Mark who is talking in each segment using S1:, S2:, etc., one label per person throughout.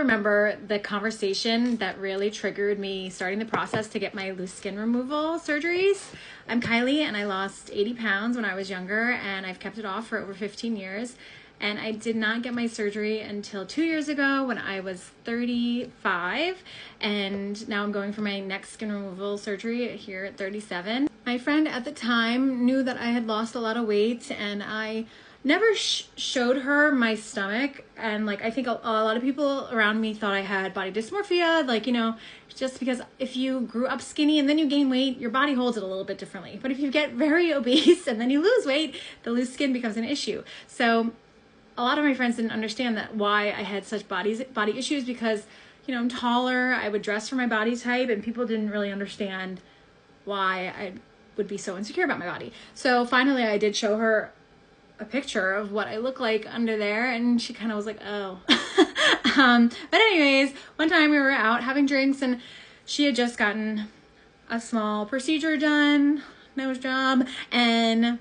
S1: remember the conversation that really triggered me starting the process to get my loose skin removal surgeries. I'm Kylie and I lost 80 pounds when I was younger and I've kept it off for over 15 years. And I did not get my surgery until 2 years ago when I was 35. And now I'm going for my next skin removal surgery here at 37. My friend at the time knew that I had lost a lot of weight and I never showed her my stomach, and like I think a lot of people around me thought I had body dysmorphia, like, you know, just because if you grew up skinny and then you gain weight, your body holds it a little bit differently. But if you get very obese and then you lose weight, the loose skin becomes an issue. So a lot of my friends didn't understand that why I had such body issues, because, you know, I'm taller, I would dress for my body type, and people didn't really understand why I would be so insecure about my body. So finally I did show her a picture of what I look like under there, and she kind of was like, oh. But anyways, one time we were out having drinks and she had just gotten a small procedure done, nose job, and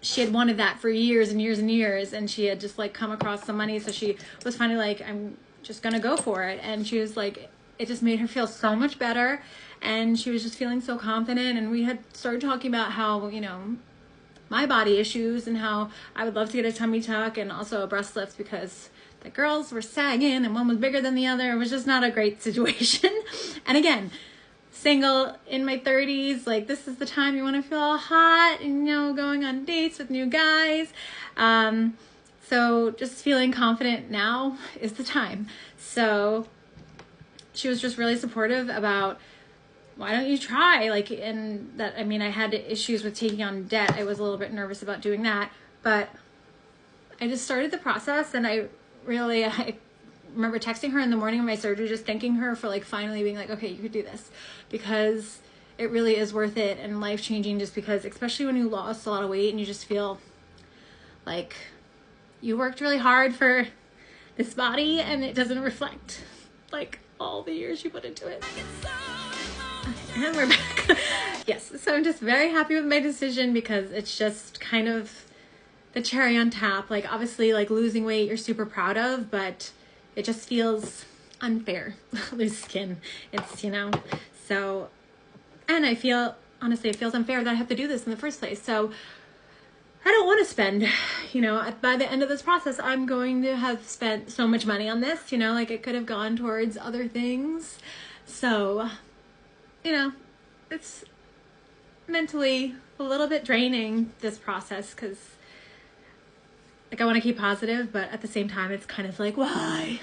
S1: she had wanted that for years and years and years, and she had just like come across some money, so she was finally like, I'm just gonna go for it. And she was like, it just made her feel so much better, and she was just feeling so confident. And we had started talking about how, you know, my body issues and how I would love to get a tummy tuck and also a breast lift, because the girls were sagging and one was bigger than the other. It was just not a great situation. And again, single in my 30s, like this is the time you want to feel hot and, you know, going on dates with new guys. So just feeling confident now is the time. So she was just really supportive about, why don't you try? Like, and that, I mean, I had issues with taking on debt. I was a little bit nervous about doing that, but I just started the process, and I remember texting her in the morning of my surgery, just thanking her for like finally being like, okay, you could do this, because it really is worth it and life-changing, just because, especially when you lost a lot of weight and you just feel like you worked really hard for this body and it doesn't reflect like all the years you put into it. And we're back. Yes, so I'm just very happy with my decision, because it's just kind of the cherry on top. Like, obviously, like losing weight you're super proud of, but it just feels unfair. Loose skin, it's, you know, so, and I feel, honestly, it feels unfair that I have to do this in the first place. So I don't want to spend, you know, by the end of this process, I'm going to have spent so much money on this, you know, like it could have gone towards other things. So, you know, it's mentally a little bit draining, this process, because like I want to keep positive, but at the same time it's kind of like, why?